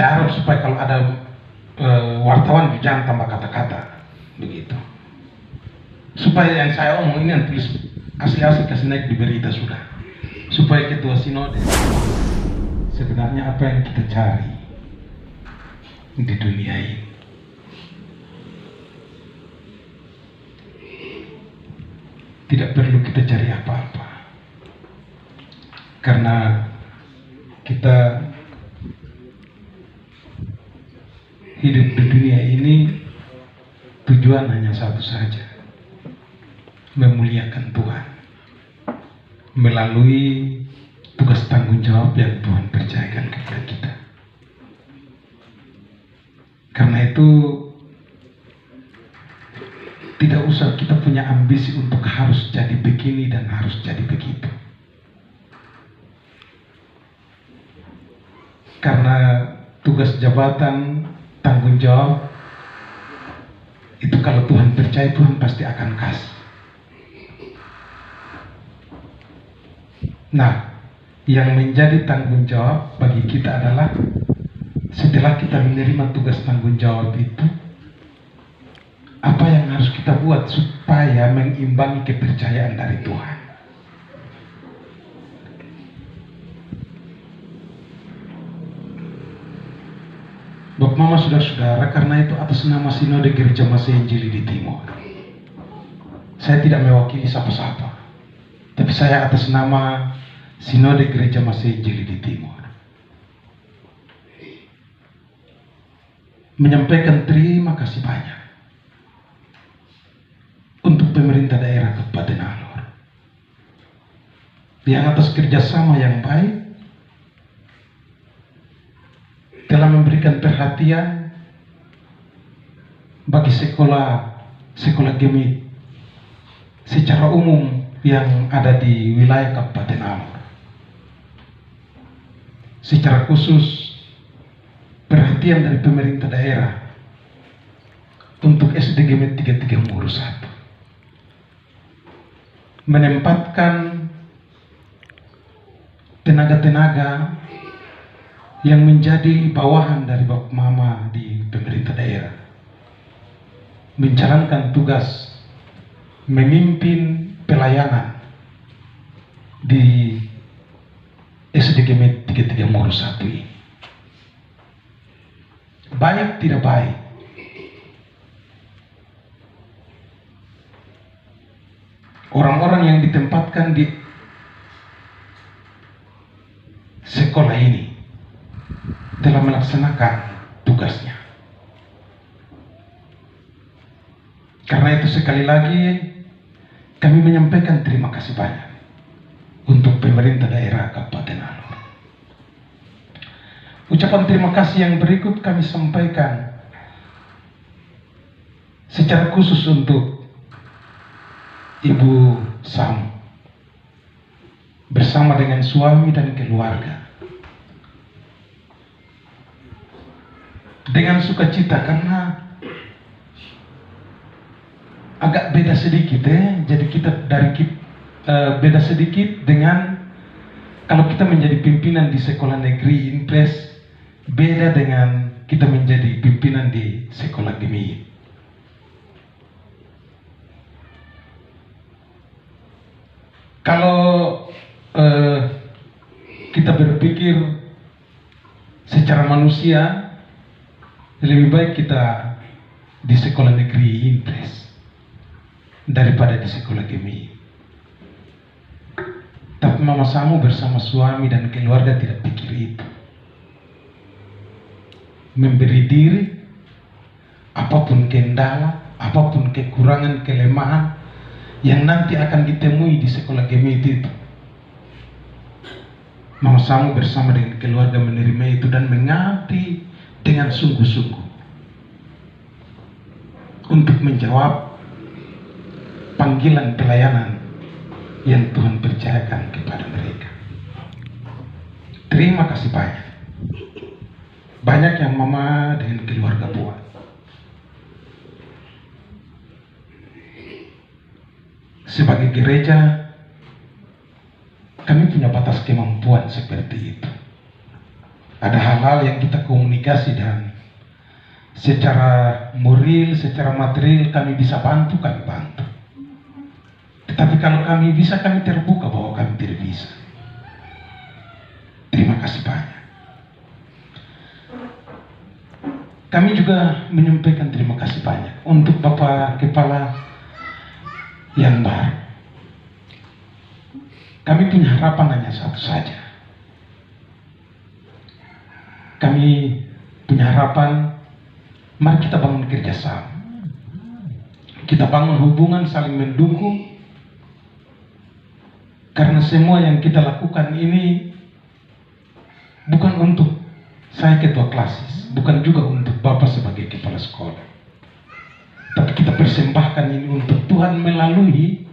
Saya harap supaya kalau ada wartawan jangan tambah kata-kata begitu. Supaya yang saya omong ini yang tulis asli-asli kasih naik di berita sudah. Supaya ketua sinode sebenarnya apa yang kita cari di dunia ini. Tidak perlu kita cari apa-apa. Karena kita hidup di dunia ini tujuan hanya satu saja, memuliakan Tuhan melalui tugas tanggung jawab yang Tuhan percayakan kepada kita. Karena itu tidak usah kita punya ambisi untuk harus jadi begini dan harus jadi begitu. Karena tugas jabatan tanggung jawab itu kalau Tuhan percaya, Tuhan pasti akan kasih. Nah, yang menjadi tanggung jawab bagi kita adalah setelah kita menerima tugas tanggung jawab itu, apa yang harus kita buat supaya mengimbangi kepercayaan dari Tuhan. Bapak Mama, saudara-saudara, karena itu atas nama Sinode Gereja Masih Injili di Timur, saya tidak mewakili siapa-siapa, tapi saya atas nama Sinode Gereja Masih Injili di Timur menyampaikan terima kasih banyak untuk pemerintah daerah Kabupaten Alor yang atas kerjasama yang baik telah memberikan perhatian bagi sekolah Gemit secara umum yang ada di wilayah Kabupaten Alor. Secara khusus perhatian dari pemerintah daerah untuk SD Gemit 33 Muru 1 menempatkan tenaga-tenaga yang menjadi bawahan dari Bapak Mama di pemerintah daerah, menjalankan tugas memimpin pelayanan di SD Gemit 33 Muru 1 ini. Baik tidak baik, orang-orang yang ditempatkan di sekolah ini telah melaksanakan tugasnya. Karena itu sekali lagi kami menyampaikan terima kasih banyak untuk pemerintah daerah Kabupaten Alor. Ucapan terima kasih yang berikut kami sampaikan secara khusus untuk Ibu Sam bersama dengan suami dan keluarga. Dengan sukacita karena agak beda sedikit jadi kita beda sedikit dengan kalau kita menjadi pimpinan di sekolah negeri Impres, beda dengan kita menjadi pimpinan di sekolah Gemit. Kalau kita berpikir secara manusia, lebih baik kita di sekolah negeri Impres daripada di sekolah Gemit. Tapi Mama Samu bersama suami dan keluarga tidak pikir itu. Memberi diri, apapun kendala, apapun kekurangan, kelemahan yang nanti akan ditemui di sekolah Gemit itu, Mama Samu bersama dengan keluarga menerima itu dan mengabdi dengan sungguh-sungguh untuk menjawab panggilan pelayanan yang Tuhan percayakan kepada mereka. Terima kasih banyak. Banyak yang Mama dengan keluarga buat. Sebagai gereja, kami punya batas kemampuan seperti itu. ada hal-hal yang kita komunikasi dan secara moral, secara material kami bisa bantu, kami bantu. Tetapi kalau kami bisa, kami terbuka bahwa kami tidak bisa. Terima kasih banyak. Kami juga menyampaikan terima kasih banyak untuk Bapak Kepala yang baru. Kami punya harapan hanya satu saja. Kami punya harapan, mari kita bangun kerjasama. Kita bangun hubungan saling mendukung. Karena semua yang kita lakukan ini bukan untuk saya ketua klasis, bukan juga untuk Bapak sebagai kepala sekolah. Tapi kita persembahkan ini untuk Tuhan melalui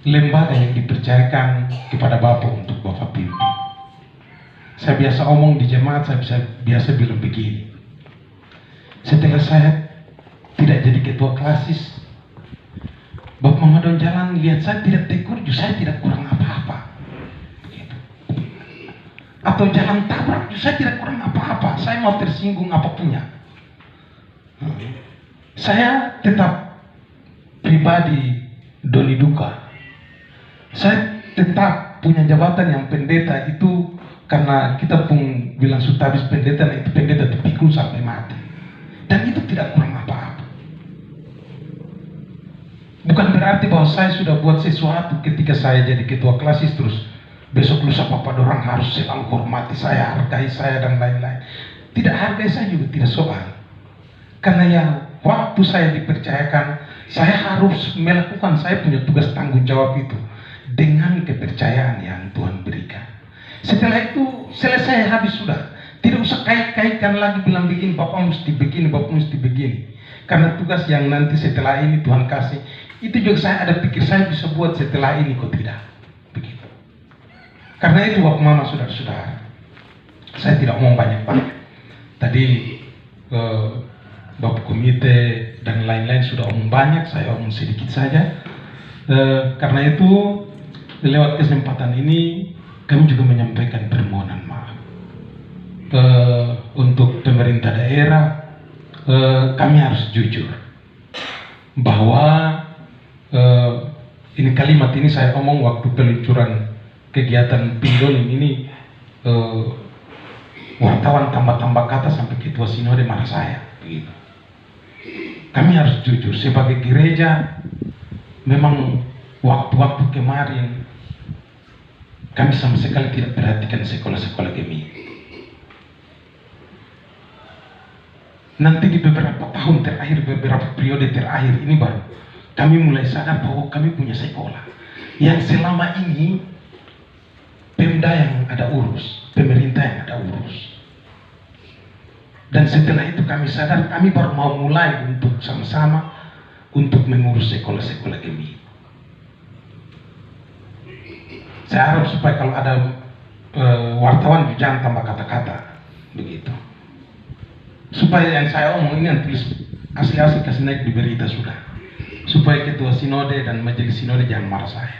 lembaga yang dipercayakan kepada Bapak untuk Bapak pimpin. Saya biasa omong di jemaat, saya biasa bilang begini. Setelah saya tidak jadi ketua klasis, Bapak Mama Don Jalan lihat saya tidak tegur, saya tidak kurang apa-apa. Begitu. Atau jalan tabrak, saya tidak kurang apa-apa. Saya mau tersinggung apapunnya. Saya tetap pribadi Doni Duka. Saya tetap punya jabatan yang pendeta itu karena kita pun bilang sutabis pendeta, itu pendeta dipikul sampai mati. Dan itu tidak kurang apa-apa. Bukan berarti bahwa saya sudah buat sesuatu ketika saya jadi ketua klasis terus besok lusa Bapak dorang harus selalu hormati saya, hargai saya dan lain-lain. Tidak, hargai saya juga tidak soal. Karena yang waktu saya dipercayakan, saya harus melakukan saya punya tugas tanggung jawab itu dengan kepercayaan yang Tuhan berikan. Setelah itu selesai, habis sudah. Tidak usah kait-kaitkan lagi bilang begini, Bapak mesti begini, Bapak mesti begini. Karena tugas yang nanti setelah ini Tuhan kasih, itu juga saya ada pikir saya bisa buat setelah ini, kok tidak. Begitu. Karena itu Bapak Mama, saudara-saudara, saya tidak mau banyak-banyak. Tadi Bapak komite dan lain-lain sudah omong banyak, saya omong sedikit saja. Karena itu lewat kesempatan ini kami juga menyampaikan permohonan maaf untuk pemerintah daerah. Kami harus jujur bahwa ini kalimat ini saya omong waktu peluncuran kegiatan Pindolim ini. Wartawan tambah-tambah kata sampai ketua sinode marah saya begitu. Kami harus jujur sebagai gereja. Memang waktu-waktu kemarin kami sama sekali tidak perhatikan sekolah-sekolah kami. Nanti di beberapa tahun terakhir, beberapa periode terakhir ini baru kami mulai sadar bahwa kami punya sekolah yang selama ini Pemda yang ada urus, pemerintah yang ada urus. Dan setelah itu kami sadar kami baru mau mulai untuk sama-sama untuk mengurus sekolah-sekolah kami. Saya harap supaya kalau ada wartawan jangan tambah kata-kata begitu. Supaya yang saya omong ini yang tulis asli-asli kasih naik di berita sudah. Supaya ketua sinode dan majelis sinode jangan marah saya.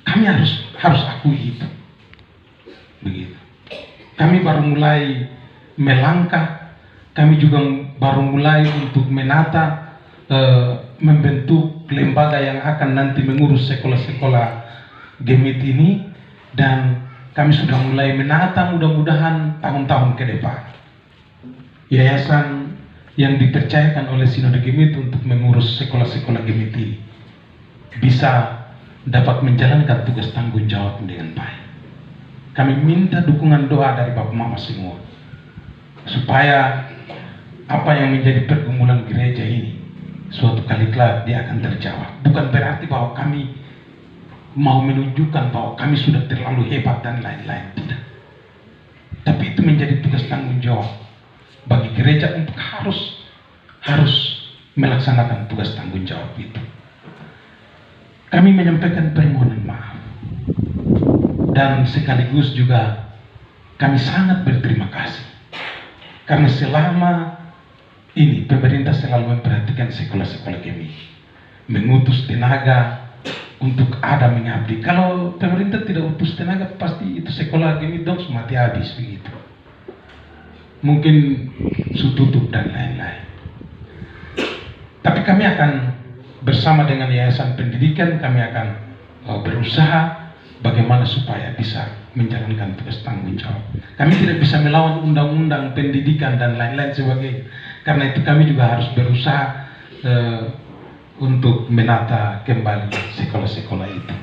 Kami harus akui itu. Begitu. Kami baru mulai melangkah, kami juga baru mulai untuk menata, membentuk lembaga yang akan nanti mengurus sekolah-sekolah Gemit ini, dan kami sudah mulai menata mudah-mudahan tahun-tahun ke depan yayasan yang dipercayakan oleh Sinode Gemit untuk mengurus sekolah-sekolah Gemit ini bisa dapat menjalankan tugas tanggung jawab dengan baik. Kami minta dukungan doa dari Bapak Mama semua supaya apa yang menjadi pergumulan gereja ini suatu kali kelak dia akan terjawab. Bukan berarti bahwa kami mau menunjukkan bahwa kami sudah terlalu hebat dan lain-lain, tidak. Tapi itu menjadi tugas tanggung jawab bagi gereja untuk harus melaksanakan tugas tanggung jawab itu. Kami menyampaikan permohonan maaf dan sekaligus juga kami sangat berterima kasih karena selama ini pemerintah selalu memperhatikan sekolah-sekolah kami, mengutus tenaga untuk ada mengabdi. Kalau pemerintah tidak utus tenaga, pasti itu sekolah gini dong mati habis begitu. Mungkin tutup dan lain-lain. Tapi kami akan bersama dengan Yayasan Pendidikan, kami akan berusaha bagaimana supaya bisa menjalankan tugas tanggung jawab. Kami tidak bisa melawan undang-undang pendidikan dan lain-lain sebagainya. Karena itu kami juga harus berusaha untuk menata kembali sekolah-sekolah itu.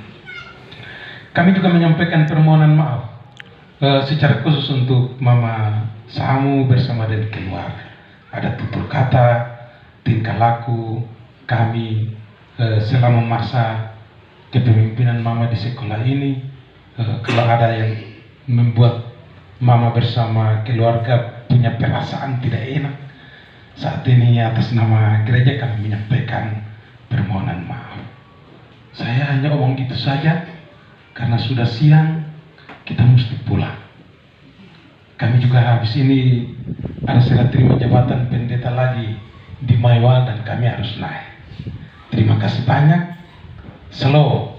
Kami juga menyampaikan permohonan maaf secara khusus untuk Mama Samu bersama dengan keluarga. Ada tutur kata, tingkah laku kami selama masa kepemimpinan Mama di sekolah ini, kalau ada yang membuat Mama bersama keluarga punya perasaan tidak enak, saat ini atas nama gereja kami menyampaikan permohonan maaf. Saya hanya omong gitu saja karena sudah siang, kita mesti pulang. Kami juga habis ini ada serah terima jabatan pendeta lagi di Maiwa dan kami harus naik. Terima kasih banyak. Slow.